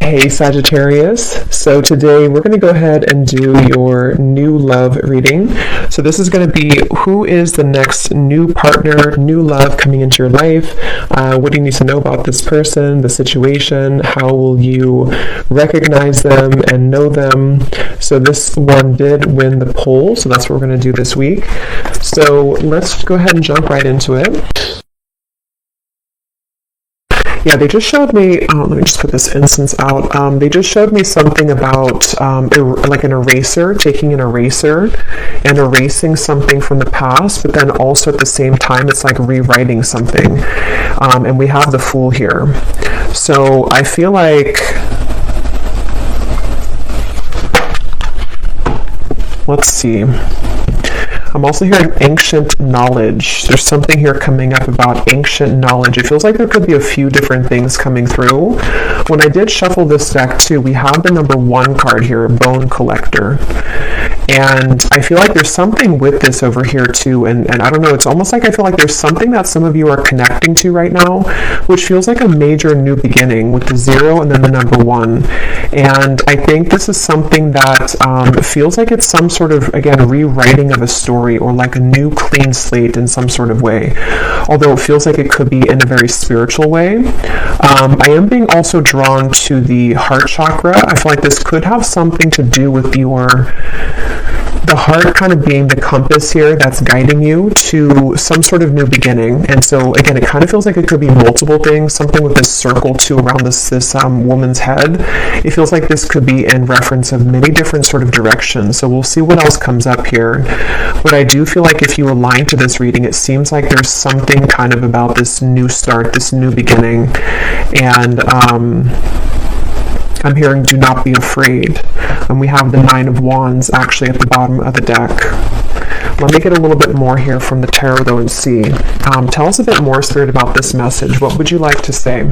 Hey Sagittarius, so today we're going to go ahead and do your new love reading. So this is going to be who is the next new partner, new love coming into your life. What do you need to know about this person, the situation? How will you recognize them and know them? So this one did win the poll, so that's what we're going to do this week. So let's go ahead and jump right into it. Yeah, they just showed me, let me just put this instance out. They just showed me something about like an eraser, taking an eraser and erasing something from the past, but then also at the same time, it's like rewriting something. And we have the Fool here. So I feel like, let's see. I'm also hearing ancient knowledge. There's something here coming up about ancient knowledge. It feels like there could be a few different things coming through. When I did shuffle this deck too, we have the number 1 card here, Bone Collector. And I feel like there's something with this over here too. And I don't know, it's almost like I feel like there's something that some of you are connecting to right now, which feels like a major new beginning with the 0 and then the number 1. And I think this is something that feels like it's some sort of, again, rewriting of a story, or like a new clean slate in some sort of way, although it feels like it could be in a very spiritual way. I am being also drawn to the heart chakra. I feel like this could have something to do with the heart kind of being the compass here that's guiding you to some sort of new beginning. And so again, it kind of feels like it could be multiple things, something with this circle too around this woman's head. It feels like this could be in reference of many different sort of directions. So we'll see what else comes up here. But I do feel like if you align to this reading, it seems like there's something kind of about this new start, this new beginning. And I'm hearing do not be afraid. And we have the 9 of Wands actually at the bottom of the deck. Let me get a little bit more here from the tarot though and see. Tell us a bit more, Spirit, about this message. What would you like to say?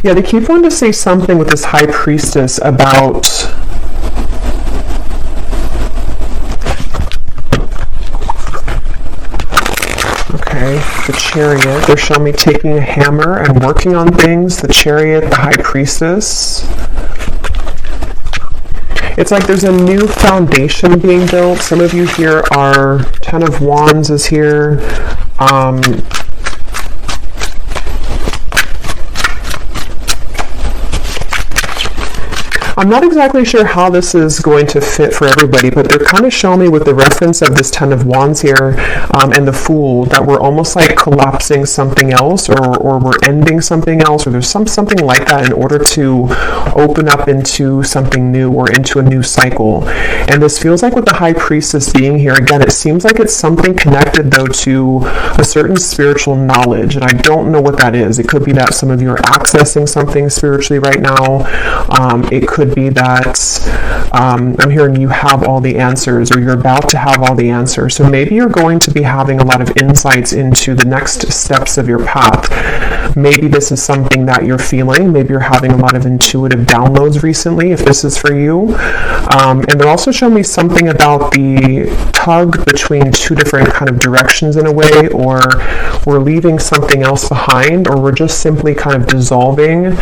Yeah, they keep wanting to say something with this High Priestess about the Chariot. They're showing me taking a hammer and working on things. The Chariot, the High Priestess. It's like there's a new foundation being built. Some of you here are 10 of Wands is here. I'm not exactly sure how this is going to fit for everybody, but they're kind of showing me with the reference of this 10 of Wands here and the Fool that we're almost like collapsing something else, or we're ending something else, or there's something like that in order to open up into something new or into a new cycle. And this feels like with the High Priestess being here, again, it seems like it's something connected though to a certain spiritual knowledge, and I don't know what that is. It could be that some of you are accessing something spiritually right now. It could be that I'm hearing you have all the answers, or you're about to have all the answers. So maybe you're going to be having a lot of insights into the next steps of your path. Maybe this is something that you're feeling. Maybe you're having a lot of intuitive downloads recently, if this is for you. And they're also showing me something about the tug between two different kind of directions in a way, or we're leaving something else behind, or we're just simply kind of dissolving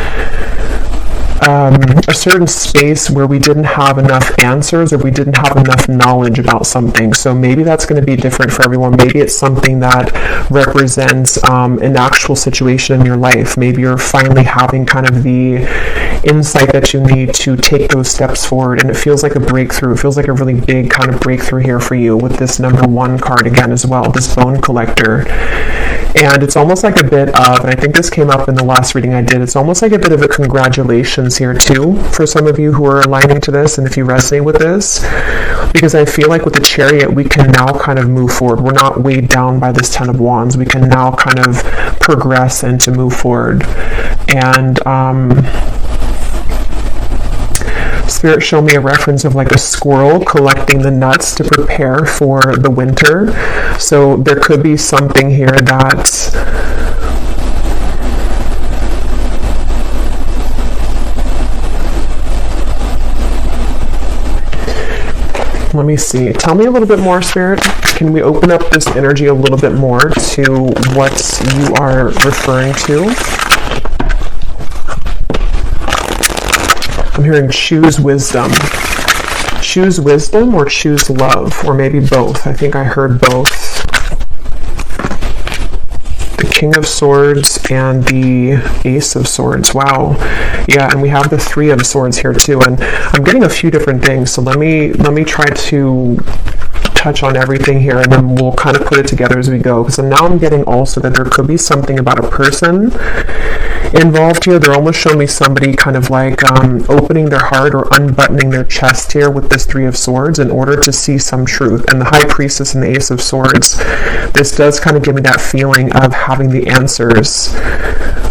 a certain space where we didn't have enough answers, or we didn't have enough knowledge about something. So maybe that's going to be different for everyone. Maybe it's something that represents an actual situation in your life. Maybe you're finally having kind of the insight that you need to take those steps forward, and it feels like a breakthrough. It feels like a really big kind of breakthrough here for you with this number 1 card again as well, this Bone Collector. And it's almost like a bit of, and I think this came up in the last reading I did, it's almost like a bit of a congratulations here too for some of you who are aligning to this, and if you resonate with this, because I feel like with the Chariot we can now kind of move forward. We're not weighed down by this 10 of Wands. We can now kind of progress and to move forward. And Spirit showed me a reference of like a squirrel collecting the nuts to prepare for the winter. So there could be something here that let me see. Tell me a little bit more, Spirit. can we open up this energy a little bit more to what you are referring to? I'm hearing choose wisdom. Choose wisdom or choose love, or maybe both. I think I heard both. The King of Swords and the Ace of Swords. Wow. Yeah, and we have the Three of Swords here too. And I'm getting a few different things. So let me try to touch on everything here, and then we'll kind of put it together as we go. Because now I'm getting also that there could be something about a person involved here. They're almost showing me somebody kind of like opening their heart or unbuttoning their chest here with this Three of Swords in order to see some truth. And the High Priestess and the Ace of Swords, this does kind of give me that feeling of having the answers.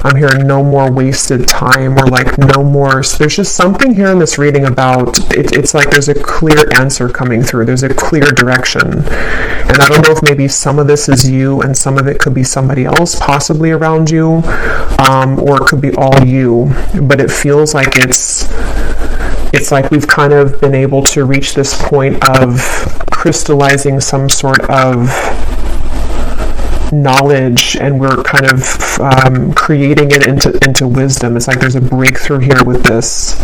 I'm hearing no more wasted time, or like no more. So there's just something here in this reading about it's like there's a clear answer coming through. There's a clear direction. And I don't know if maybe some of this is you and some of it could be somebody else possibly around you, or it could be all you, but it feels like it's like we've kind of been able to reach this point of crystallizing some sort of knowledge, and we're kind of creating it into wisdom. It's like there's a breakthrough here with this.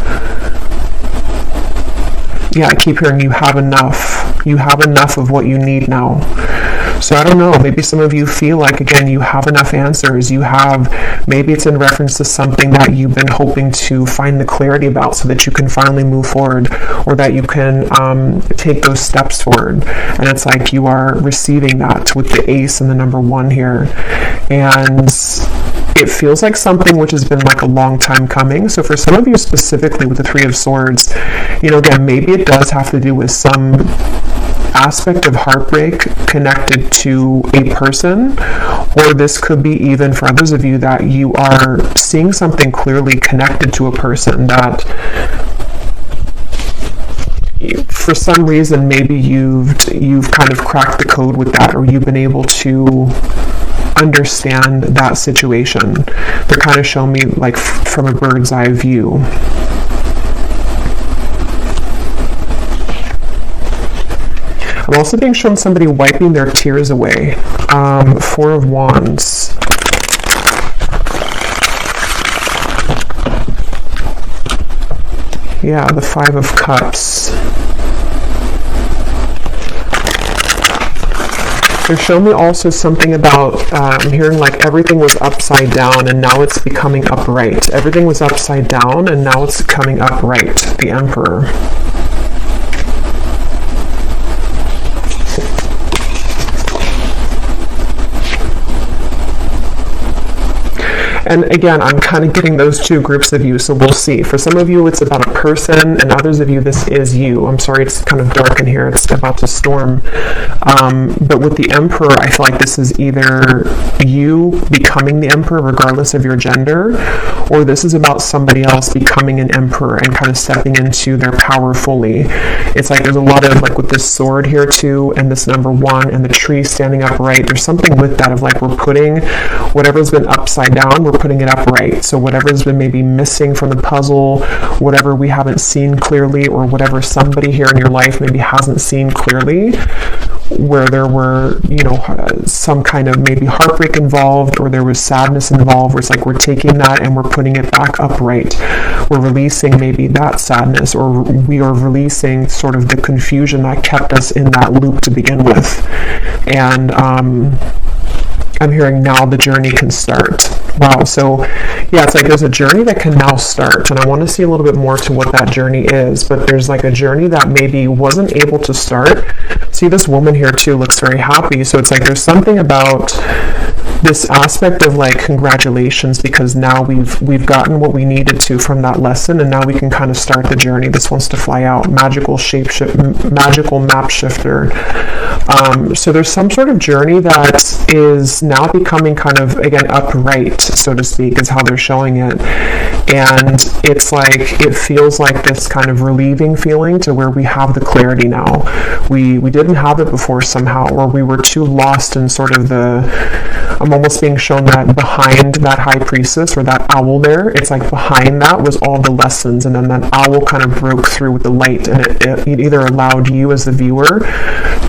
Yeah, I keep hearing you have enough. You have enough of what you need now. So I don't know, maybe some of you feel like, again, you have enough answers. You have, maybe it's in reference to something that you've been hoping to find the clarity about so that you can finally move forward, or that you can take those steps forward. And it's like you are receiving that with the Ace and the number 1 here. And it feels like something which has been like a long time coming. So for some of you specifically with the Three of Swords, you know, again, maybe it does have to do with some aspect of heartbreak connected to a person, or this could be even for others of you that you are seeing something clearly connected to a person that for some reason maybe you've kind of cracked the code with that, or you've been able to understand that situation. They're kind of showing me like from a bird's eye view. I'm also being shown somebody wiping their tears away. 4 of Wands. Yeah, the 5 of Cups. They're showing me also something about, I'm hearing like everything was upside down and now it's becoming upright. Everything was upside down and now it's coming upright. The Emperor. And again, I'm kind of getting those two groups of you, so we'll see. For some of you, it's about a person, and others of you, this is you. I'm sorry, it's kind of dark in here. It's about to storm. But with the Emperor, I feel like this is either you becoming the Emperor, regardless of your gender, or this is about somebody else becoming an Emperor and kind of stepping into their power fully. It's like there's a lot of, like with this sword here too, and this number 1, and the tree standing upright. There's something with that of like we're putting whatever's been upside down, we're putting it upright. So whatever's been maybe missing from the puzzle, whatever we haven't seen clearly, or whatever somebody here in your life maybe hasn't seen clearly, where there were, you know, some kind of maybe heartbreak involved, or there was sadness involved, where it's like we're taking that and we're putting it back upright. We're releasing maybe that sadness, or we are releasing sort of the confusion that kept us in that loop to begin with. And I'm hearing now the journey can start. Wow, so yeah, it's like there's a journey that can now start, and I want to see a little bit more to what that journey is, but there's like a journey that maybe wasn't able to start. See, this woman here too looks very happy, so it's like there's something about this aspect of like congratulations, because now we've gotten what we needed to from that lesson, and now we can kind of start the journey. This wants to fly out. Magical magical map shifter. So there's some sort of journey that is now becoming kind of, again, upright, so to speak, is how they're showing it. And it's like, it feels like this kind of relieving feeling to where we have the clarity now. We didn't have it before somehow, or we were too lost in sort of the I'm almost being shown that behind that high priestess or that owl there, it's like behind that was all the lessons, and then that owl kind of broke through with the light, and it either allowed you as the viewer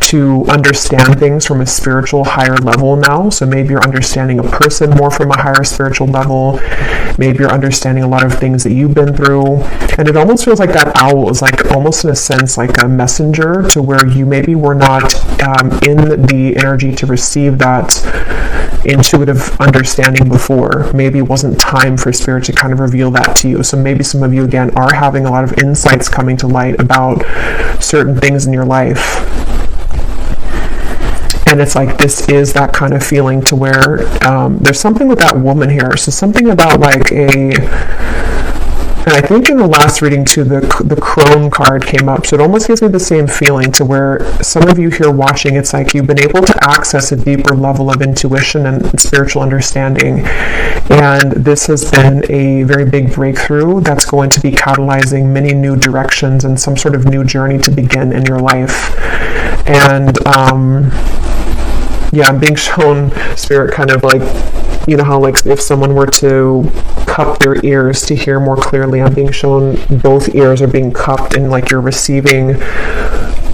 to understand things from a spiritual higher level now. So maybe you're understanding a person more from a higher spiritual level. Maybe you're understanding a lot of things that you've been through. And it almost feels like that owl is like almost in a sense like a messenger to where you maybe were not in the energy to receive that intuitive understanding before. Maybe it wasn't time for spirit to kind of reveal that to you. So maybe some of you again are having a lot of insights coming to light about certain things in your life. And it's like this is that kind of feeling to where there's something with that woman here. So something about like and I think in the last reading too, the crone card came up. So it almost gives me the same feeling to where some of you here watching, it's like you've been able to access a deeper level of intuition and spiritual understanding. And this has been a very big breakthrough that's going to be catalyzing many new directions and some sort of new journey to begin in your life. And yeah, I'm being shown spirit kind of like, you know how like if someone were to cup their ears to hear more clearly, I'm being shown both ears are being cupped and like you're receiving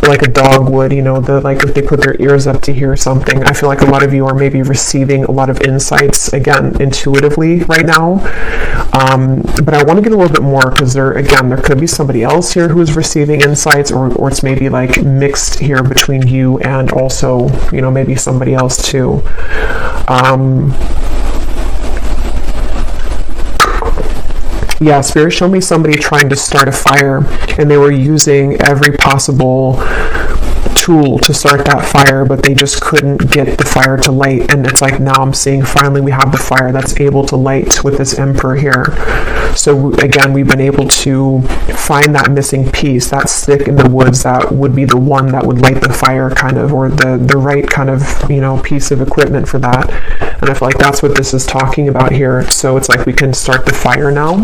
like a dog would, you know, like if they put their ears up to hear something. I feel like a lot of you are maybe receiving a lot of insights, again, intuitively right now. But I want to get a little bit more because there could be somebody else here who is receiving insights, or it's maybe like mixed here between you and also, you know, maybe somebody else too. Yeah, Spirit showed me somebody trying to start a fire, and they were using every possible tool to start that fire, but they just couldn't get the fire to light. And it's like now I'm seeing finally we have the fire that's able to light with this emperor here. So again, we've been able to find that missing piece, that stick in the woods that would be the one that would light the fire kind of, or the right kind of, you know, piece of equipment for that. And I feel like that's what this is talking about here. So it's like we can start the fire now.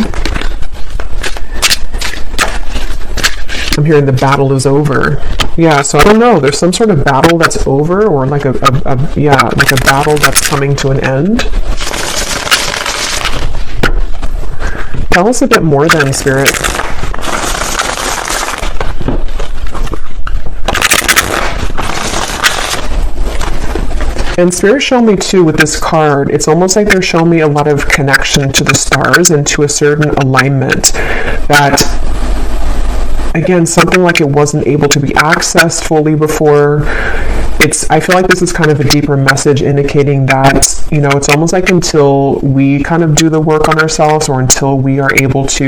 I'm hearing the battle is over. Yeah, so I don't know. There's some sort of battle that's over, or like a battle that's coming to an end. Tell us a bit more then, Spirit. And Spirit showed me too with this card, it's almost like they're showing me a lot of connection to the stars and to a certain alignment that, again, something like it wasn't able to be accessed fully before. I feel like this is kind of a deeper message indicating that, you know, it's almost like until we kind of do the work on ourselves, or until we are able to,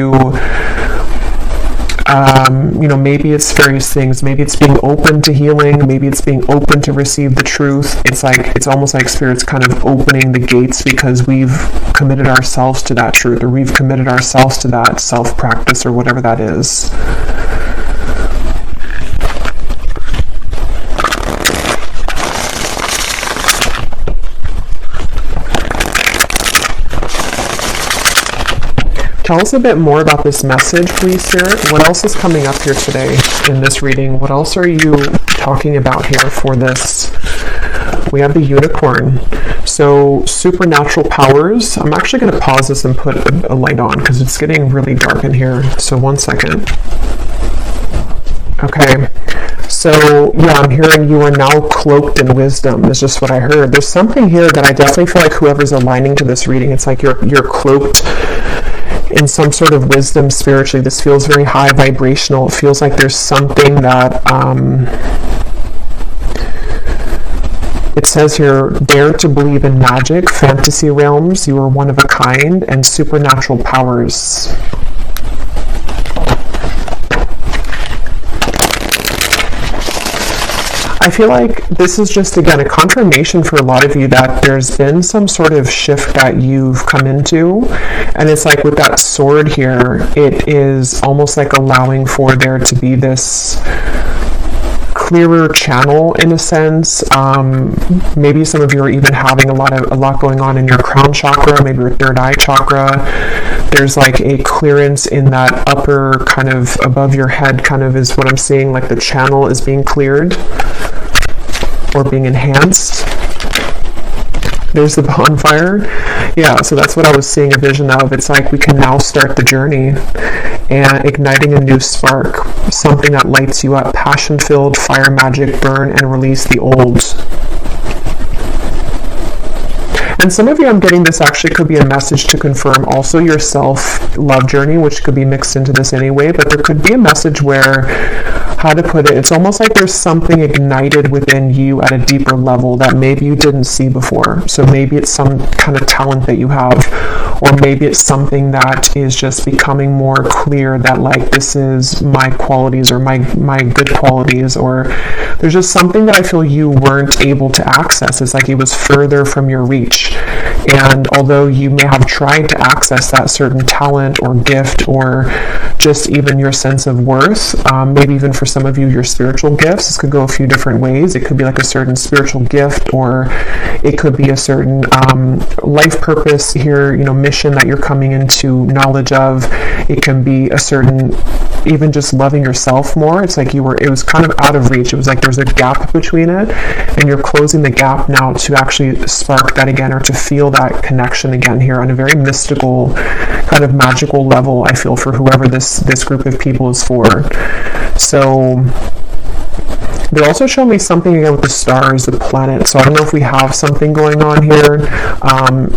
you know, maybe it's various things. Maybe it's being open to healing. Maybe it's being open to receive the truth. It's almost like Spirit's kind of opening the gates because we've committed ourselves to that truth, or we've committed ourselves to that self-practice, or whatever that is. Tell us a bit more about this message, please, Spirit. What else is coming up here today in this reading? What else are you talking about here for this? We have the unicorn. So, supernatural powers. I'm actually going to pause this and put a light on because it's getting really dark in here. So, 1 second. Okay. So, yeah, I'm hearing you are now cloaked in wisdom. Is just what I heard. There's something here that I definitely feel like whoever's aligning to this reading, it's like you're cloaked in some sort of wisdom spiritually. This feels very high vibrational. It feels like there's something that it says here, dare to believe in magic, fantasy realms, you are one of a kind, and supernatural powers. I feel like this is just, again, a confirmation for a lot of you that there's been some sort of shift that you've come into. And it's like with that sword here, it is almost like allowing for there to be this clearer channel in a sense. Maybe some of you are even having a lot going on in your crown chakra, maybe your third eye chakra. There's like a clearance in that upper kind of above your head kind of is what I'm seeing, like the channel is being cleared or being enhanced. There's the bonfire. Yeah, so that's what I was seeing a vision of. It's like we can now start the journey and igniting a new spark, something that lights you up, passion-filled, fire magic, burn and release the old. And some of you, I'm getting this actually could be a message to confirm also your self-love journey, which could be mixed into this anyway, but there could be a message where, how to put it, it's almost like there's something ignited within you at a deeper level that maybe you didn't see before. So maybe it's some kind of talent that you have, or maybe it's something that is just becoming more clear that like this is my qualities or my good qualities, or there's just something that I feel you weren't able to access. It's like it was further from your reach. And although you may have tried to access that certain talent or gift, or just even your sense of worth, maybe even for some of you, your spiritual gifts, this could go a few different ways. It could be like a certain spiritual gift, or it could be a certain life purpose here, mission that you're coming into knowledge of. It can be a certain, even just loving yourself more. It's like it was kind of out of reach. It was like there's a gap between it, and you're closing the gap now to actually spark that again, or to feel that connection again here on a very mystical, kind of magical level, I feel, for whoever this group of people is for. So they also show me something again with the stars, the planet. So I don't know if we have something going on here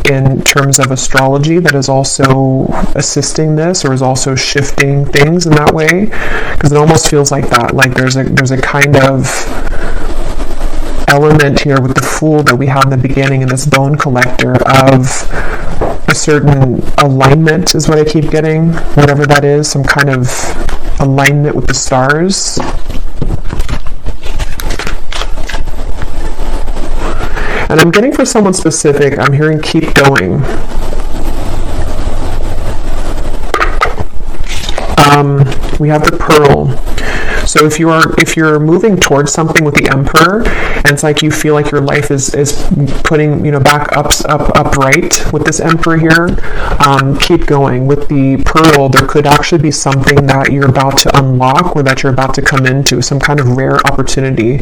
in terms of astrology that is also assisting this, or is also shifting things in that way, because it almost feels like that. Like there's a kind of element here with the Fool that we have in the beginning, and this Bone Collector, of a certain alignment is what I keep getting, whatever that is, some kind of alignment with the stars. And I'm getting for someone specific, I'm hearing keep going. We have the Pearl. So if you're moving towards something with the Emperor, and it's like you feel like your life is putting back upright with this Emperor here, keep going. With the Pearl, there could actually be something that you're about to unlock, or that you're about to come into, some kind of rare opportunity.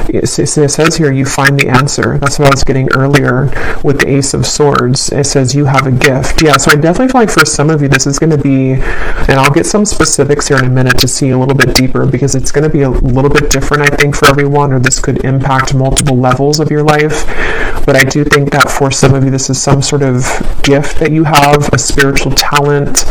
It says here you find the answer. That's what I was getting earlier with the Ace of Swords. It says you have a gift. Yeah, so I definitely feel like for some of you this is going to be, and I'll get some specifics here in a minute to see a little bit deeper, because it's going to be a little bit different, I think, for everyone, or this could impact multiple levels of your life. But I do think that for some of you, this is some sort of gift that you have, a spiritual talent.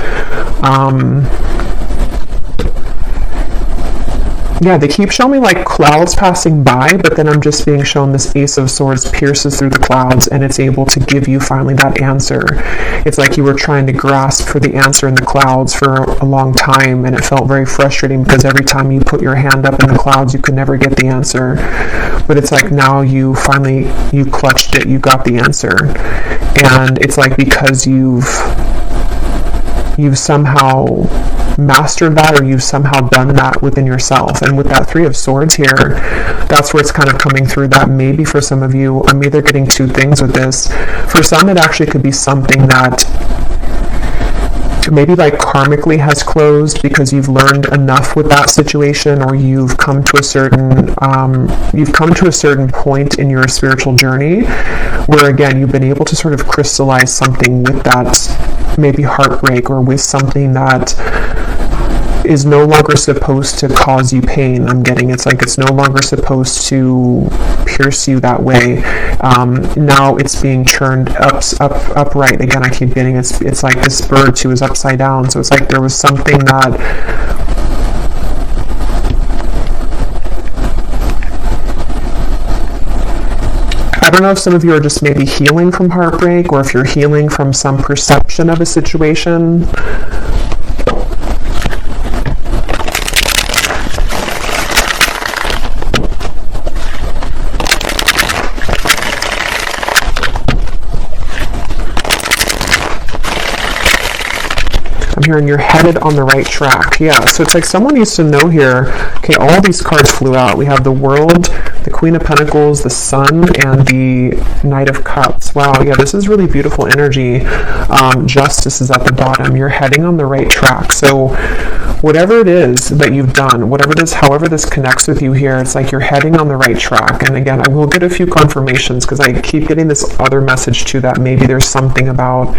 Yeah, they keep showing me like clouds passing by, but then I'm just being shown this Ace of Swords pierces through the clouds, and it's able to give you finally that answer. It's like you were trying to grasp for the answer in the clouds for a long time, and it felt very frustrating because every time you put your hand up in the clouds, you could never get the answer. But it's like now you clutched it, you got the answer. And it's like because you've somehow mastered that, or you've somehow done that within yourself. And with that Three of Swords here, that's where it's kind of coming through, that maybe for some of you, I'm either getting two things with this. For some, it actually could be something that maybe like karmically has closed because you've learned enough with that situation, or you've come to a certain point in your spiritual journey where again you've been able to sort of crystallize something with that maybe heartbreak, or with something that is no longer supposed to cause you pain. I'm getting it's like it's no longer supposed to pierce you that way. Now it's being turned upright. Again, I keep getting it's like this bird too is upside down. So it's like there was something that I don't know if some of you are just maybe healing from heartbreak, or if you're healing from some perception of a situation. I'm hearing you're headed on the right track. Yeah, so it's like someone needs to know here, okay, all these cards flew out. We have the World, the Queen of Pentacles, the Sun, and the Knight of Cups. Wow, yeah, this is really beautiful energy. Justice is at the bottom. You're heading on the right track. So whatever it is that you've done, however this connects with you here, it's like you're heading on the right track. And again, I will get a few confirmations because I keep getting this other message too, that maybe there's something about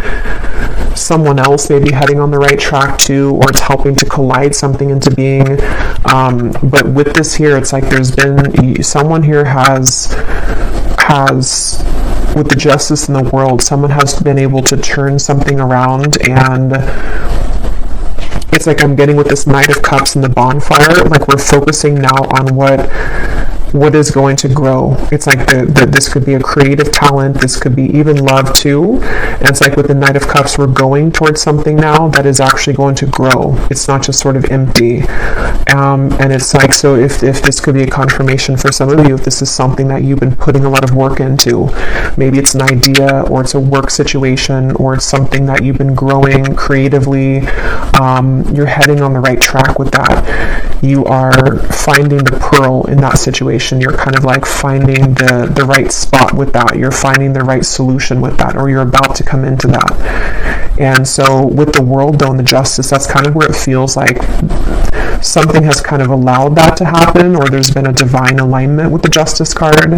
someone else maybe heading on the right track too, or it's helping to collide something into being. But with this here, it's like there's been someone here has with the justice in the world, someone has been able to turn something around. And it's like I'm getting with this Knight of Cups and the bonfire, like we're focusing now on what is going to grow. It's like this could be a creative talent, this could be even love too. And it's like with the Knight of Cups, we're going towards something now that is actually going to grow. It's not just sort of empty. And it's like, so if this could be a confirmation for some of you, if this is something that you've been putting a lot of work into, maybe it's an idea, or it's a work situation, or it's something that you've been growing creatively, you're heading on the right track with that. You are finding the pearl in that situation. You're kind of like finding the right spot with that. You're finding the right solution with that, or you're about to come into that. And so with the world though, and the justice, that's kind of where it feels like something has kind of allowed that to happen, or there's been a divine alignment with the justice card.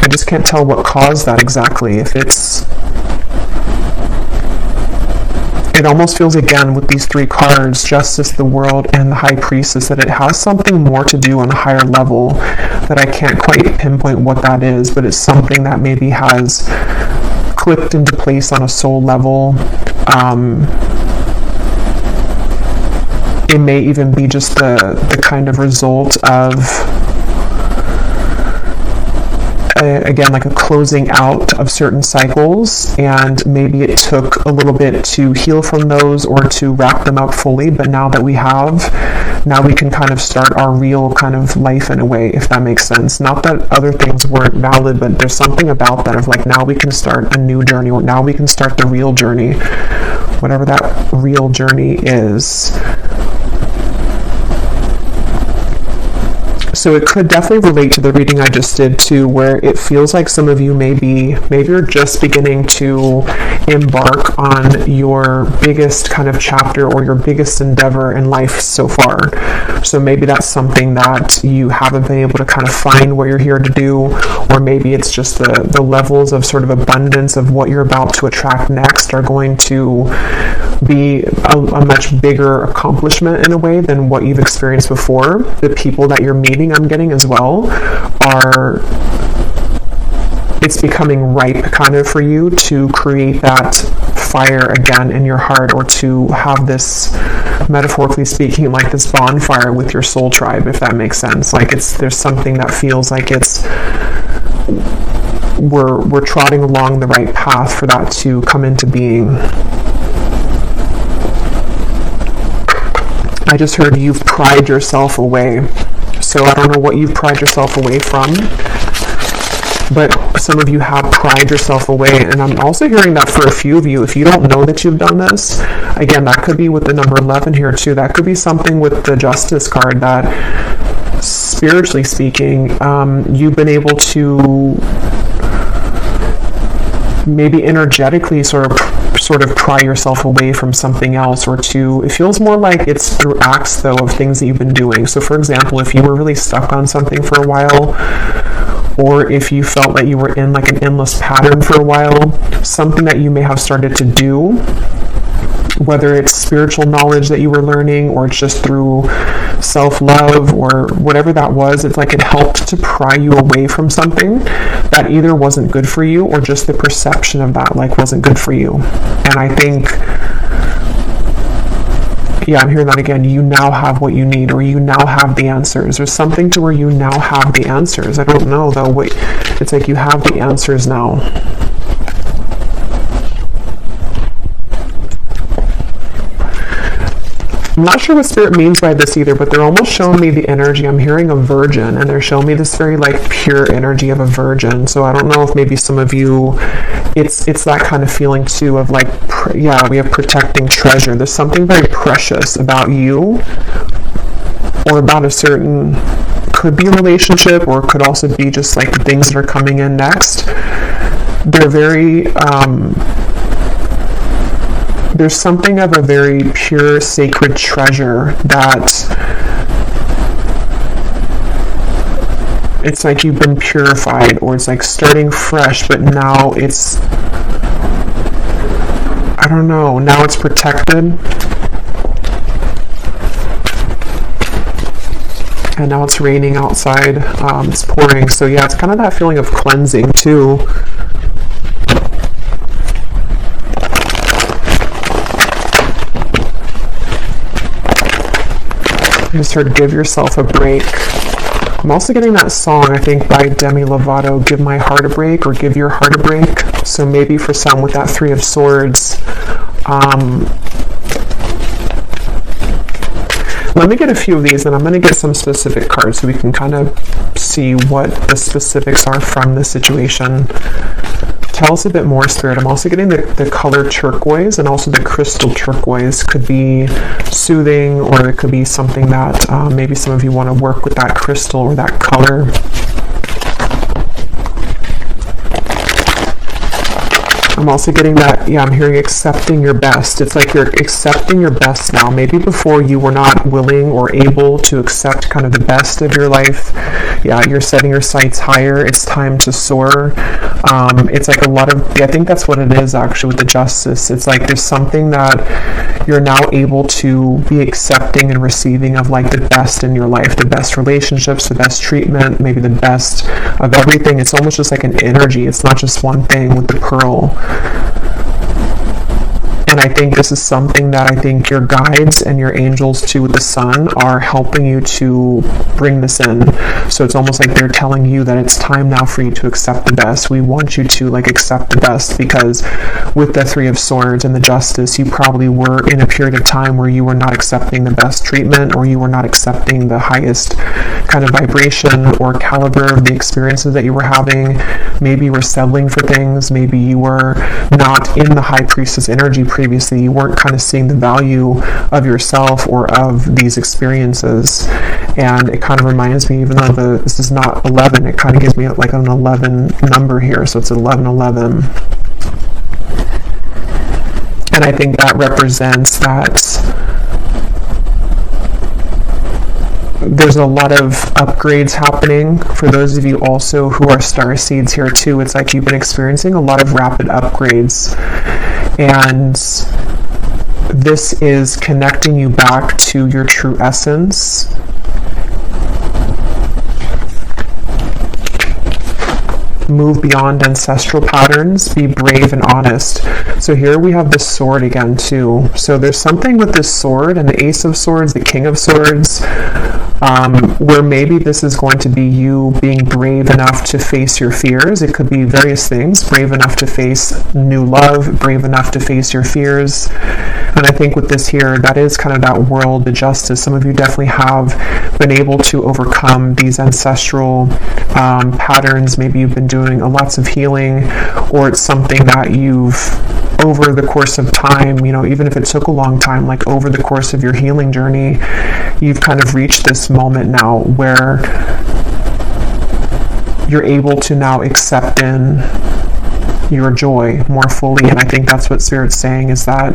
I just can't tell what caused that exactly. It almost feels again with these three cards, justice, the world, and the high priestess, that it has something more to do on a higher level that I can't quite pinpoint what that is, but it's something that maybe has clicked into place on a soul level. It may even be just the kind of result of again, like a closing out of certain cycles, and maybe it took a little bit to heal from those or to wrap them up fully, but now that we can kind of start our real kind of life in a way, if that makes sense. Not that other things weren't valid, but there's something about that of like, now we can start a new journey, or now we can start the real journey, whatever that real journey is. So it could definitely relate to the reading I just did too, where it feels like some of you maybe you're just beginning to embark on your biggest kind of chapter or your biggest endeavor in life so far. So maybe that's something that you haven't been able to kind of find what you're here to do, or maybe it's just the levels of sort of abundance of what you're about to attract next are going to be a much bigger accomplishment in a way than what you've experienced before. The people that you're meeting, I'm getting as well, it's becoming ripe kind of for you to create that fire again in your heart, or to have this, metaphorically speaking, like this bonfire with your soul tribe, if that makes sense. Like there's something that feels like we're trotting along the right path for that to come into being. I just heard you've pried yourself away. So I don't know what you've pried yourself away from, but some of you have pried yourself away. And I'm also hearing that for a few of you, if you don't know that you've done this, again, that could be with the number 11 here too. That could be something with the Justice card that, spiritually speaking, you've been able to maybe energetically sort of pry yourself away from something else, or it feels more like it's through acts though of things that you've been doing. So for example, if you were really stuck on something for a while, or if you felt that you were in like an endless pattern for a while, something that you may have started to do, whether it's spiritual knowledge that you were learning, or it's just through self-love, or whatever that was, it's like it helped to pry you away from something that either wasn't good for you, or just the perception of that like wasn't good for you. And I think, yeah, I'm hearing that again. You now have what you need, or you now have the answers. There's something to where you now have the answers. I don't know though. Wait, it's like you have the answers now. I'm not sure what Spirit means by this either, but they're almost showing me the energy. I'm hearing a virgin, and they're showing me this very like pure energy of a virgin. So I don't know if maybe some of you, it's that kind of feeling too of like, yeah, we have protecting treasure. There's something very precious about you, or about a certain, could be a relationship, or it could also be just like the things that are coming in next. They're very, there's something of a very pure, sacred treasure that it's like you've been purified, or it's like starting fresh, but now it's, I don't know, now it's protected. And now it's raining outside, it's pouring. So yeah, it's kind of that feeling of cleansing too. I just heard give yourself a break. I'm also getting that song, I think, by Demi Lovato, Give My Heart a Break, or Give Your Heart a Break. So maybe for some with that Three of Swords, let me get a few of these, and I'm going to get some specific cards so we can kind of see what the specifics are from the situation. Tell us a bit more, Spirit. I'm also getting the color turquoise, and also the crystal turquoise. Could be soothing, or it could be something that maybe some of you want to work with that crystal or that color. I'm also getting that, yeah, I'm hearing accepting your best. It's like you're accepting your best now. Maybe before you were not willing or able to accept kind of the best of your life. Yeah, you're setting your sights higher. It's time to soar. It's like a lot of, I think that's what it is actually with the Justice. It's like there's something that you're now able to be accepting and receiving of, like the best in your life, the best relationships, the best treatment, maybe the best of everything. It's almost just like an energy. It's not just one thing with the Pearl. And I think this is something that I think your guides and your angels too with the Sun are helping you to bring this in. So it's almost like they're telling you that it's time now for you to accept the best. We want you to like accept the best, because with the Three of Swords and the Justice, you probably were in a period of time where you were not accepting the best treatment, or you were not accepting the highest kind of vibration or caliber of the experiences that you were having. Maybe you were settling for things. Maybe you were not in the High Priestess energy previously. You weren't kind of seeing the value of yourself or of these experiences. And it kind of reminds me, even though this is not 11, it kind of gives me like an 11 number here. So it's 1111. And I think that represents that there's a lot of upgrades happening. For those of you also who are star seeds here too, it's like you've been experiencing a lot of rapid upgrades. And this is connecting you back to your true essence. Move beyond ancestral patterns. Be brave and honest. So here we have the sword again too. So there's something with this sword and the Ace of Swords, the King of Swords, where maybe this is going to be you being brave enough to face your fears. It could be various things. Brave enough to face new love, brave enough to face your fears. And I think with this here, that is kind of that world, the Justice. Some of you definitely have been able to overcome these ancestral patterns. Maybe you've been doing lots of healing, or it's something that you've, over the course of time, you know, even if it took a long time, like over the course of your healing journey, you've kind of reached this moment now where you're able to now accept in your joy more fully. And I think that's what Spirit's saying, is that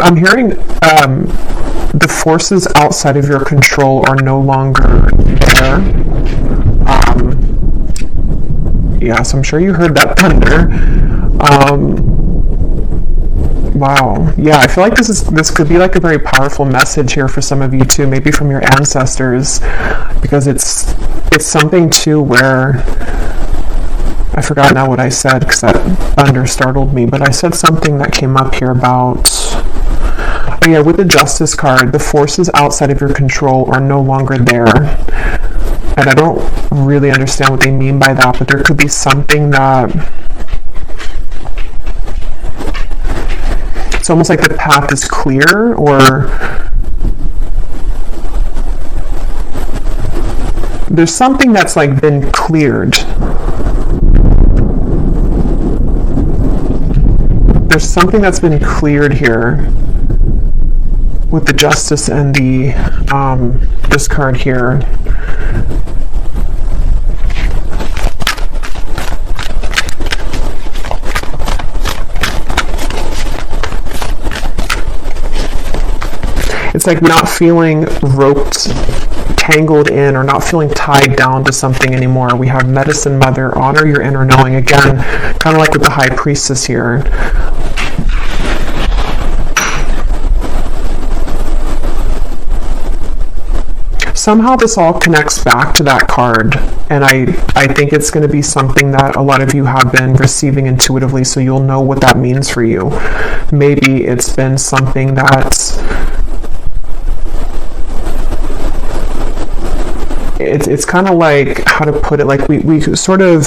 I'm hearing the forces outside of your control are no longer there. Yeah, so I'm sure you heard that thunder. Wow. Yeah, I feel like this could be like a very powerful message here for some of you too, maybe from your ancestors, because it's something too where I forgot now what I said because that thunder startled me, but I said something that came up here about, oh yeah, with the Justice card, the forces outside of your control are no longer there. And I don't really understand what they mean by that, but there could be something that it's almost like the path is clear, or there's something that's like been cleared. There's something that's been cleared here. with the Justice and the this card here. It's like not feeling roped, tangled in, or not feeling tied down to something anymore. We have Medicine Mother, honor your inner knowing. Again, kind of like with the High Priestess here. Somehow this all connects back to that card, and I think it's going to be something that a lot of you have been receiving intuitively, so you'll know what that means for you. Maybe it's been something that's it's kind of like, how to put it, like we sort of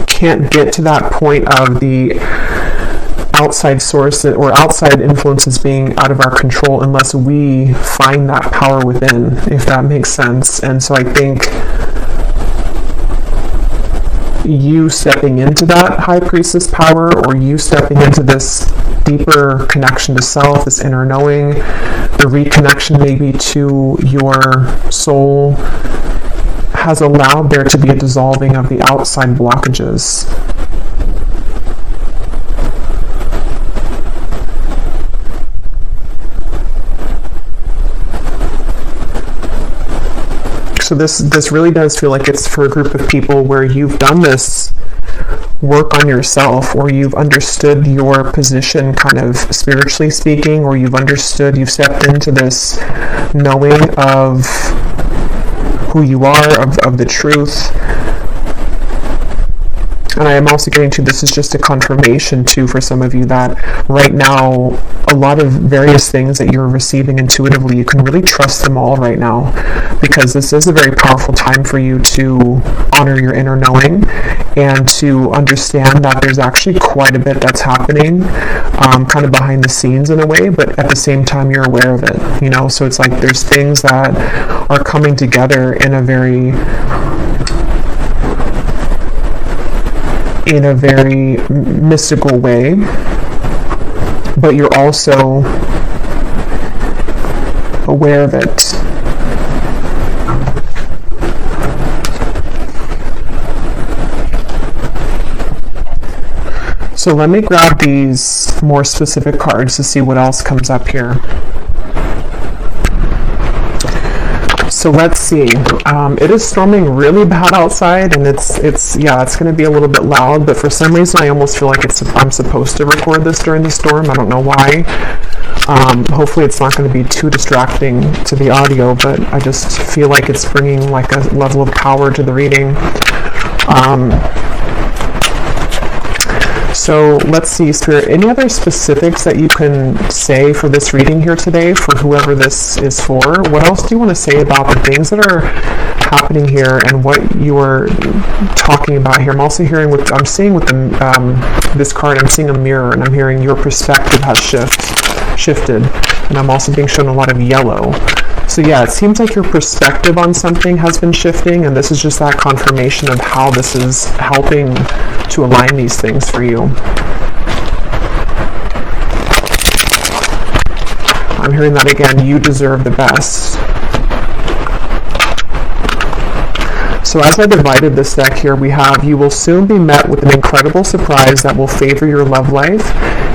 can't get to that point of the outside source or outside influences being out of our control unless we find that power within, if that makes sense. And so I think you stepping into that High Priestess power, or you stepping into this deeper connection to self, this inner knowing, the reconnection maybe to your soul, has allowed there to be a dissolving of the outside blockages. So this really does feel like it's for a group of people where you've done this work on yourself, or you've understood your position kind of spiritually speaking, or you've stepped into this knowing of who you are, of the truth. And I am also getting to, this is just a confirmation too for some of you that right now a lot of various things that you're receiving intuitively, you can really trust them all right now, because this is a very powerful time for you to honor your inner knowing and to understand that there's actually quite a bit that's happening kind of behind the scenes in a way, but at the same time you're aware of it, you know. So it's like there's things that are coming together in a very mystical way, but you're also aware of it. So let me grab these more specific cards to see what else comes up here. So let's see. It is storming really bad outside, and it's going to be a little bit loud. But for some reason, I almost feel like I'm supposed to record this during the storm. I don't know why. Hopefully, it's not going to be too distracting to the audio. But I just feel like it's bringing like a level of power to the reading. So let's see, Spirit, any other specifics that you can say for this reading here today, for whoever this is for? What else do you want to say about the things that are happening here and what you're talking about here? I'm also hearing, I'm seeing with this card, I'm seeing a mirror, and I'm hearing your perspective has shifted, and I'm also being shown a lot of yellow. So yeah, it seems like your perspective on something has been shifting, and this is just that confirmation of how this is helping to align these things for you. I'm hearing that again, you deserve the best. So as I divided this deck here, we have, you will soon be met with an incredible surprise that will favor your love life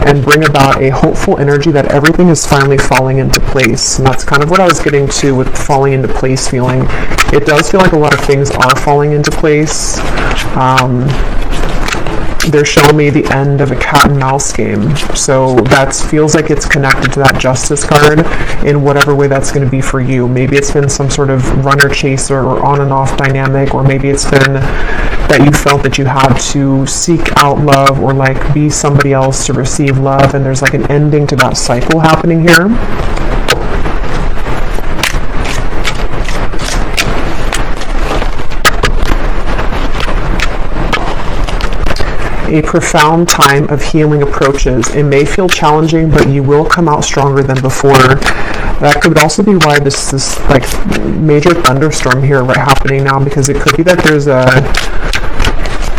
and bring about a hopeful energy that everything is finally falling into place. And that's kind of what I was getting to with falling into place feeling. It does feel like a lot of things are falling into place. They're showing me the end of a cat and mouse game. So that feels like it's connected to that Justice card in whatever way that's going to be for you. Maybe it's been some sort of runner-chaser or on and off dynamic, or maybe it's been that you felt that you had to seek out love or like be somebody else to receive love, and there's like an ending to that cycle happening here. A profound time of healing approaches. It may feel challenging, but you will come out stronger than before. That could also be why this like major thunderstorm here happening now, because it could be that there's a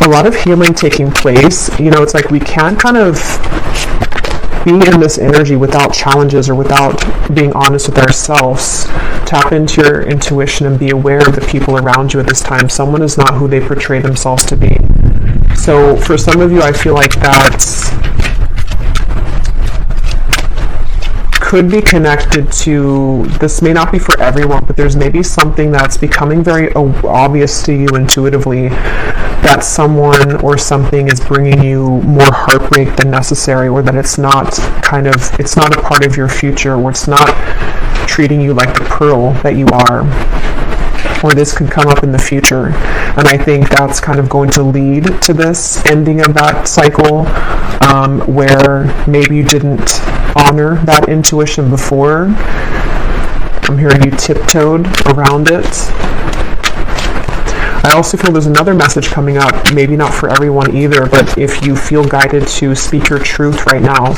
lot of healing taking place. You know, it's like we can't kind of be in this energy without challenges or without being honest with ourselves. Tap into your intuition and be aware of the people around you at this time. Someone is not who they portray themselves to be. So for some of you, I feel like that's could be connected to, this may not be for everyone, but there's maybe something that's becoming very obvious to you intuitively, that someone or something is bringing you more heartbreak than necessary, or that it's not a part of your future, or it's not treating you like the pearl that you are. Or this could come up in the future. And I think that's kind of going to lead to this ending of that cycle, where maybe you didn't honor that intuition before. I'm hearing you tiptoed around it. I also feel there's another message coming up, maybe not for everyone either, but if you feel guided to speak your truth right now,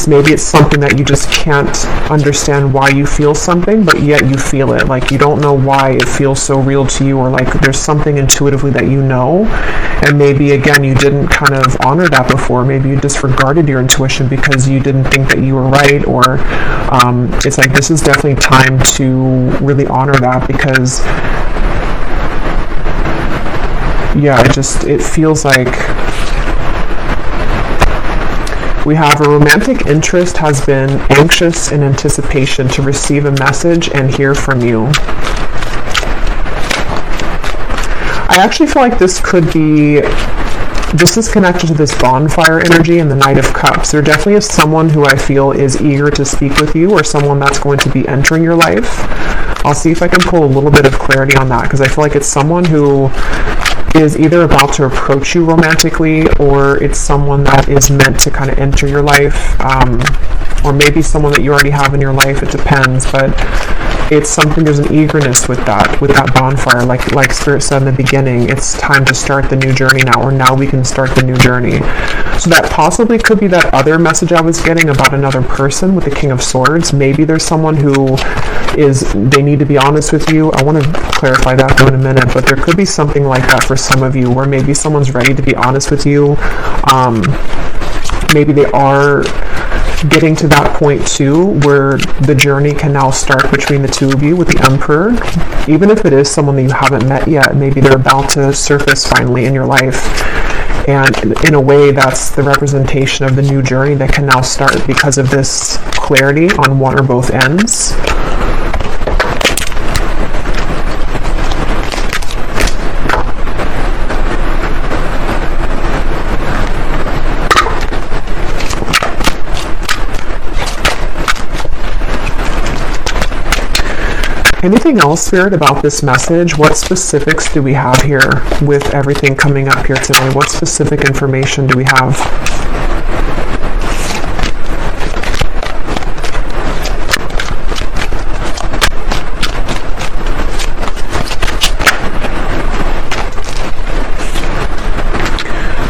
maybe it's something that you just can't understand why you feel something, but yet you feel it. Like you don't know why it feels so real to you, or like there's something intuitively that you know, and maybe again you didn't kind of honor that before. Maybe you disregarded your intuition because you didn't think that you were right, or it's like this is definitely time to really honor that, because yeah, it feels like we have a romantic interest has been anxious in anticipation to receive a message and hear from you. I actually feel like this is connected to this bonfire energy and the Knight of Cups. There definitely is someone who I feel is eager to speak with you, or someone that's going to be entering your life. I'll see if I can pull a little bit of clarity on that, because I feel like it's someone who is either about to approach you romantically, or it's someone that is meant to kind of enter your life, or maybe someone that you already have in your life. It depends, but it's something, there's an eagerness with that bonfire, like Spirit said in the beginning, it's time to start the new journey now, or now we can start the new journey. So that possibly could be that other message I was getting about another person with the King of Swords. Maybe there's someone who they need to be honest with you. I want to clarify that though in a minute, but there could be something like that for some of you, where maybe someone's ready to be honest with you. Maybe they are getting to that point too, where the journey can now start between the two of you with the Emperor. Even if it is someone that you haven't met yet, maybe they're about to surface finally in your life. And in a way, that's the representation of the new journey that can now start because of this clarity on one or both ends. Anything else, Spirit, about this message? What specifics do we have here with everything coming up here today? What specific information do we have?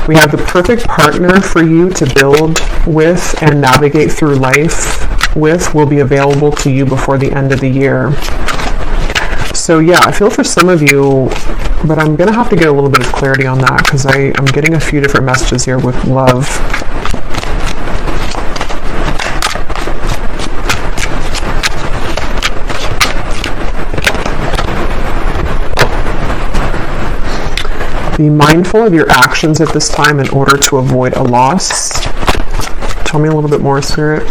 We have the perfect partner for you to build with and navigate through life with will be available to you before the end of the year. So yeah, I feel for some of you, but I'm going to have to get a little bit of clarity on that, because I'm getting a few different messages here with love. Be mindful of your actions at this time in order to avoid a loss. Tell me a little bit more, Spirit.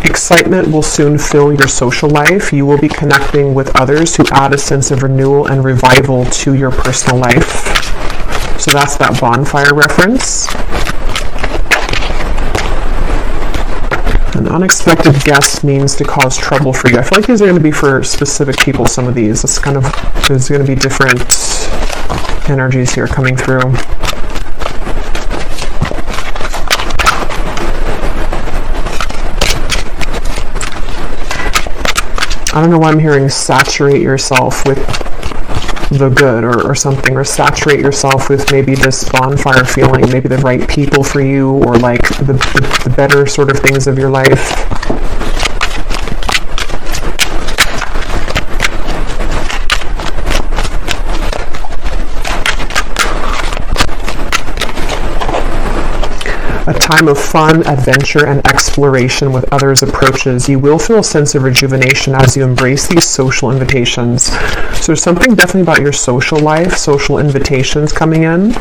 Excitement will soon fill your social life. You will be connecting with others who add a sense of renewal and revival to your personal life. So that's that bonfire reference. An unexpected guest means to cause trouble for you. I feel like these are going to be for specific people, some of these. There's going to be different energies here coming through. I don't know why I'm hearing saturate yourself with the good or something, or saturate yourself with maybe this bonfire feeling, maybe the right people for you, or like the better sort of things of your life. A time of fun, adventure, and exploration with others approaches. You will feel a sense of rejuvenation as you embrace these social invitations. So there's something definitely about your social life, social invitations coming in.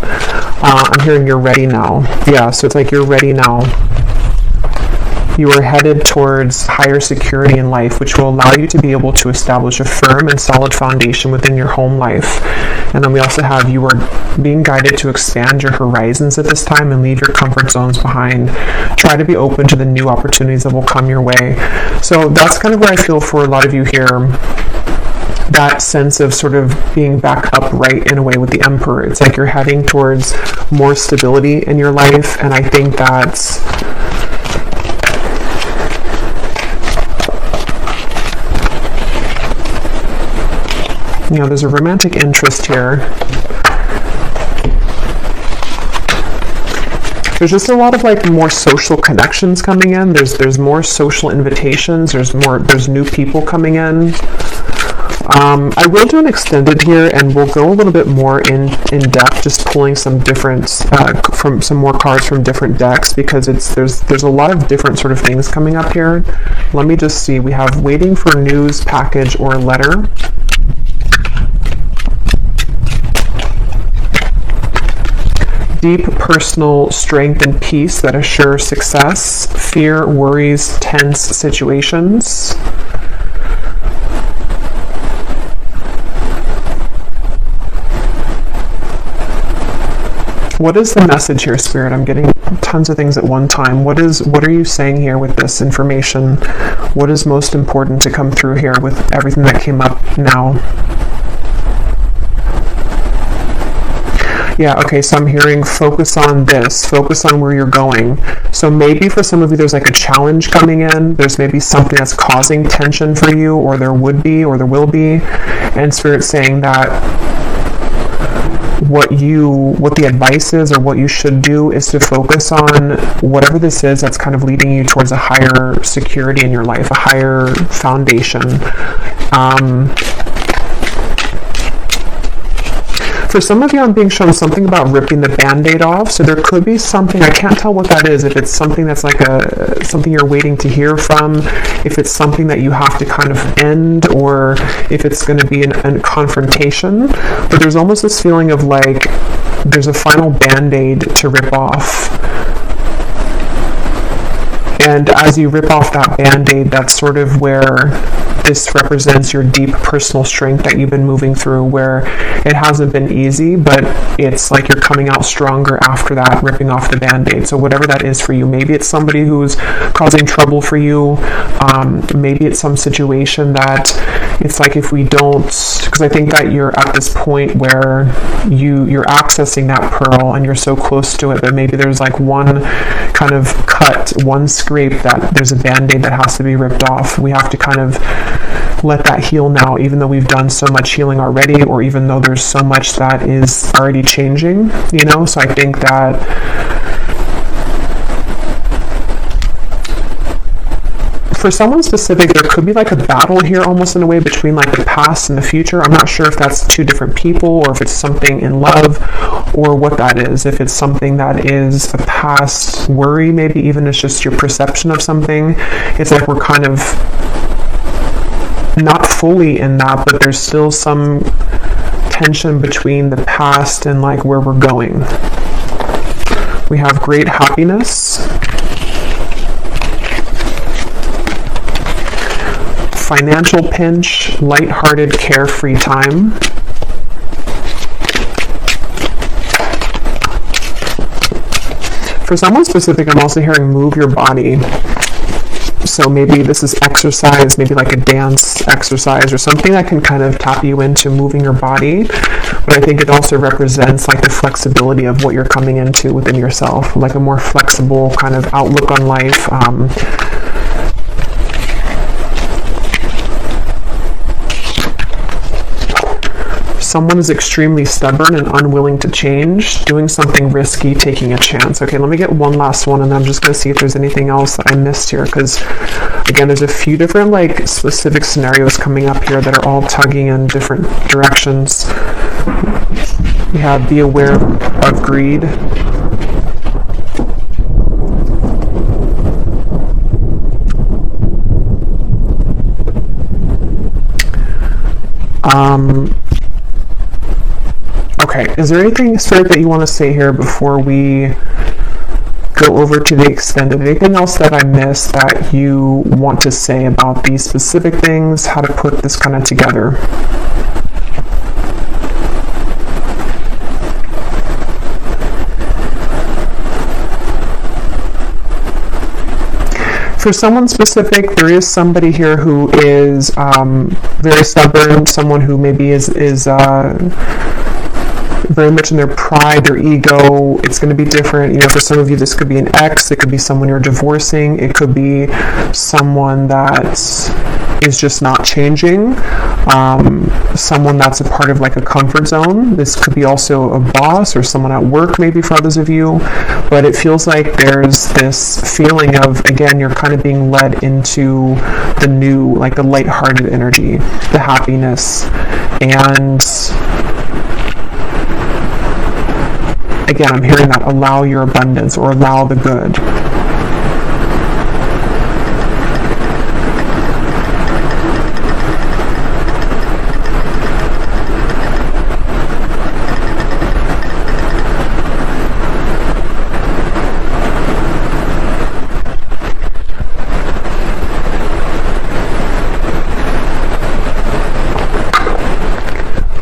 I'm hearing you're ready now. Yeah, so it's like you're ready now. You are headed towards higher security in life, which will allow you to be able to establish a firm and solid foundation within your home life. And then we also have you are being guided to expand your horizons at this time and leave your comfort zones behind. Try to be open to the new opportunities that will come your way. So that's kind of where I feel for a lot of you here. That sense of sort of being back upright in a way with the Emperor. It's like you're heading towards more stability in your life, and I think that's there's a romantic interest here. There's just a lot of like more social connections coming in. There's more social invitations. There's new people coming in. I will do an extended here, and we'll go a little bit more in depth, just pulling some different from some more cards from different decks, because there's a lot of different sort of things coming up here. Let me just see. We have waiting for news, package, or letter. Deep personal strength and peace that assure success. Fear, worries, tense situations. What is the message here, Spirit? I'm getting tons of things at one time. What are you saying here with this information? What is most important to come through here with everything that came up now? Yeah, okay, so I'm hearing focus on this, focus on where you're going. So maybe for some of you there's like a challenge coming in, there's maybe something that's causing tension for you, or there would be, or there will be, and Spirit's saying that what the advice is, or what you should do, is to focus on whatever this is that's kind of leading you towards a higher security in your life, a higher foundation. For some of you, I'm being shown something about ripping the Band-Aid off. So there could be something, I can't tell what that is, if it's something that's like something you're waiting to hear from, if it's something that you have to kind of end, or if it's going to be a confrontation. But there's almost this feeling of like there's a final Band-Aid to rip off. And as you rip off that Band-Aid, that's sort of where this represents your deep personal strength that you've been moving through, where it hasn't been easy, but it's like you're coming out stronger after that, ripping off the Band-Aid. So whatever that is for you, maybe it's somebody who's causing trouble for you, maybe it's some situation that it's like if we don't, because I think that you're at this point where you're accessing that pearl and you're so close to it, but maybe there's like one kind of cut, one scrape, that there's a Band-Aid that has to be ripped off. We have to kind of let that heal now, even though we've done so much healing already, or even though there's so much that is already changing, So I think that for someone specific, there could be like a battle here almost in a way between like the past and the future. I'm not sure if that's two different people, or if it's something in love, or what that is. If it's something that is a past worry, maybe even it's just your perception of something. It's like we're kind of not fully in that, but there's still some tension between the past and like where we're going. We have great happiness, financial pinch, lighthearted, carefree time. For someone specific, I'm also hearing move your body. So maybe this is exercise, maybe like a dance exercise or something that can kind of tap you into moving your body. But I think it also represents like the flexibility of what you're coming into within yourself, like a more flexible kind of outlook on life. Someone is extremely stubborn and unwilling to change, doing something risky, taking a chance. Okay, let me get one last one, and then I'm just going to see if there's anything else that I missed here, because again, there's a few different like specific scenarios coming up here that are all tugging in different directions. We have be aware of greed. Okay, is there anything, Spirit, that you want to say here before we go over to the extended? Anything else that I missed that you want to say about these specific things, how to put this kind of together? For someone specific, there is somebody here who is very stubborn, someone who maybe is very much in their pride, their ego. It's going to be different. You know, for some of you, this could be an ex. It could be someone you're divorcing. It could be someone that is just not changing. Someone that's a part of like a comfort zone. This could be also a boss or someone at work, maybe for others of you. But it feels like there's this feeling of, again, you're kind of being led into the new, like the lighthearted energy, the happiness. And again, I'm hearing that allow your abundance or allow the good.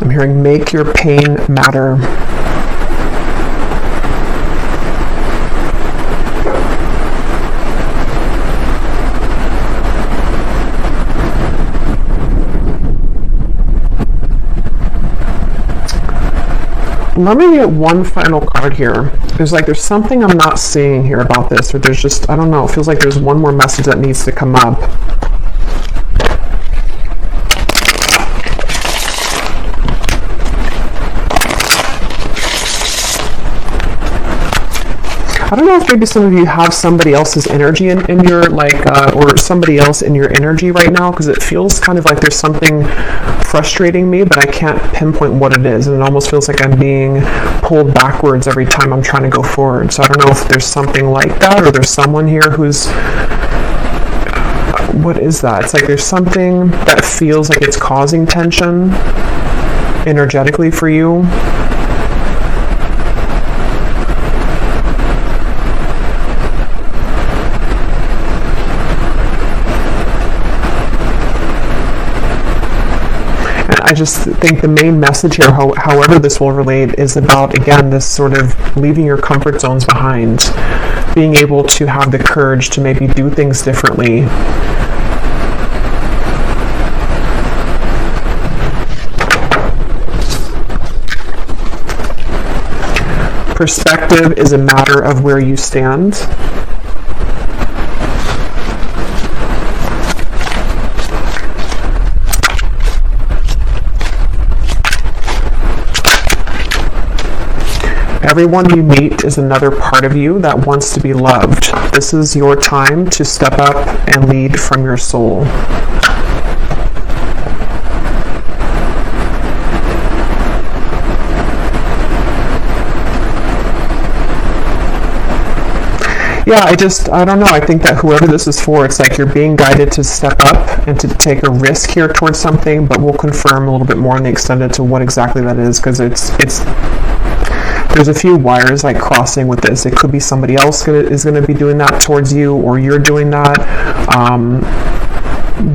I'm hearing make your pain matter. Let me get one final card here. There's something I'm not seeing here about this, or there's just, I don't know, it feels like there's one more message that needs to come up. I don't know if maybe some of you have somebody else's energy in your, or somebody else in your energy right now, because it feels kind of like there's something frustrating me, but I can't pinpoint what it is, and it almost feels like I'm being pulled backwards every time I'm trying to go forward. So I don't know if there's something like that, or there's someone here who's, what is that? It's like there's something that feels like it's causing tension energetically for you. I just think the main message here, however this will relate, is about, again, this sort of leaving your comfort zones behind, being able to have the courage to maybe do things differently. Perspective is a matter of where you stand. Everyone you meet is another part of you that wants to be loved. This is your time to step up and lead from your soul. Yeah, I don't know. I think that whoever this is for, it's like you're being guided to step up and to take a risk here towards something, but we'll confirm a little bit more in the extended to what exactly that is, because there's a few wires like crossing with this. It could be somebody else is going to be doing that towards you, or you're doing that.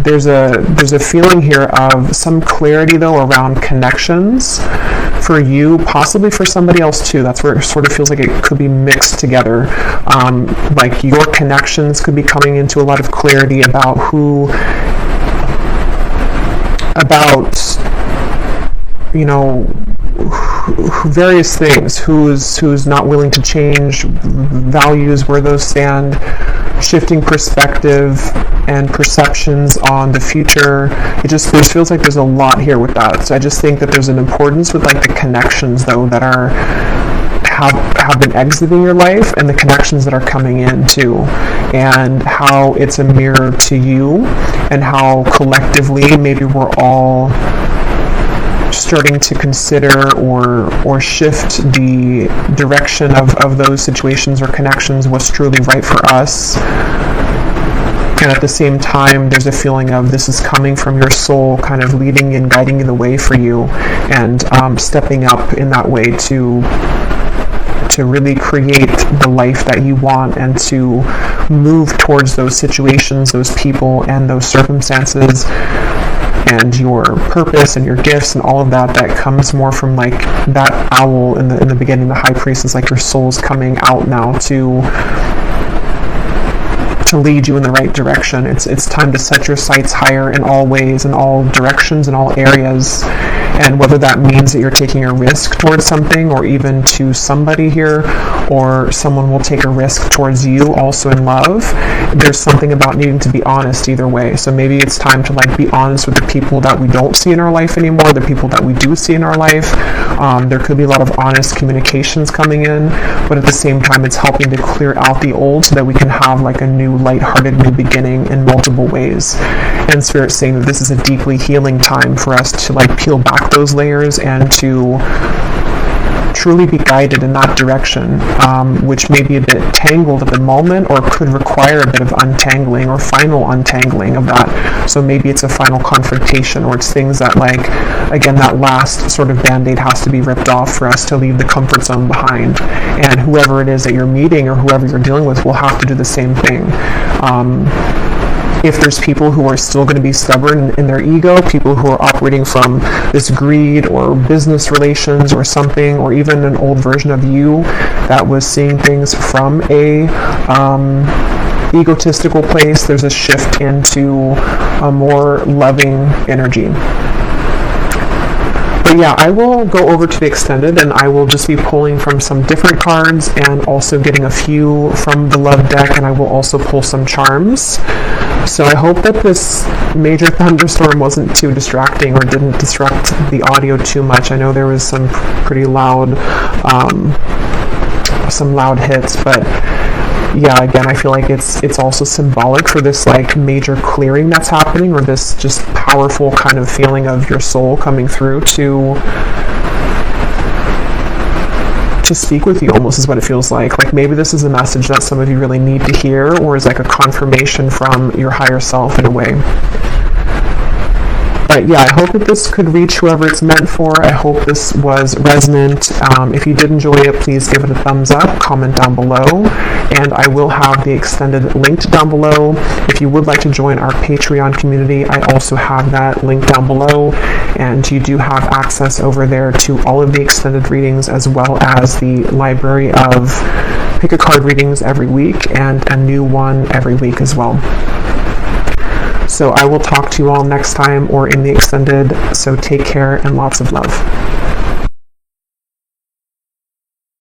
There's a feeling here of some clarity though around connections for you, possibly for somebody else too. That's where it sort of feels like it could be mixed together. Like your connections could be coming into a lot of clarity about various things, who's not willing to change, values, where those stand, shifting perspective and perceptions on the future. There feels like there's a lot here with that. So I just think that there's an importance with like the connections though that have been exiting your life, and the connections that are coming in too, and how it's a mirror to you, and how collectively maybe we're all starting to consider or shift the direction of those situations or connections, what's truly right for us. And at the same time, there's a feeling of this is coming from your soul, kind of leading and guiding the way for you, and stepping up in that way to really create the life that you want, and to move towards those situations, those people, and those circumstances, and your purpose and your gifts and all of that comes more from like that owl in the beginning. The high priest is like your soul's coming out now to lead you in the right direction. It's time to set your sights higher in all ways, in all directions, in all areas. And whether that means that you're taking a risk towards something, or even to somebody here, or someone will take a risk towards you also in love, there's something about needing to be honest either way. So maybe it's time to like be honest with the people that we don't see in our life anymore, the people that we do see in our life. There could be a lot of honest communications coming in, but at the same time it's helping to clear out the old so that we can have like a new lighthearted new beginning in multiple ways. And Spirit's saying that this is a deeply healing time for us to like peel back those layers and to truly be guided in that direction, which may be a bit tangled at the moment, or could require a bit of untangling or final untangling of that. So maybe it's a final confrontation, or it's things that, like, again, that last sort of band-aid has to be ripped off for us to leave the comfort zone behind. And whoever it is that you're meeting or whoever you're dealing with will have to do the same thing. If there's people who are still going to be stubborn in their ego, people who are operating from this greed or business relations or something, or even an old version of you that was seeing things from a egotistical place, there's a shift into a more loving energy. But yeah, I will go over to the extended, and I will just be pulling from some different cards and also getting a few from the love deck, and I will also pull some charms. So I hope that this major thunderstorm wasn't too distracting or didn't disrupt the audio too much. I know there was some pretty loud, hits, but yeah, again, I feel like it's also symbolic for this like major clearing that's happening, or this just powerful kind of feeling of your soul coming through to speak with you, almost is what it feels like. Like maybe this is a message that some of you really need to hear, or is like a confirmation from your higher self in a way. But yeah, I hope that this could reach whoever it's meant for. I hope this was resonant. If you did enjoy it, please give it a thumbs up, comment down below, and I will have the extended linked down below. If you would like to join our Patreon community, I also have that link down below, and you do have access over there to all of the extended readings, as well as the library of pick a card readings every week and a new one every week as well. So I will talk to you all next time or in the extended. So take care and lots of love.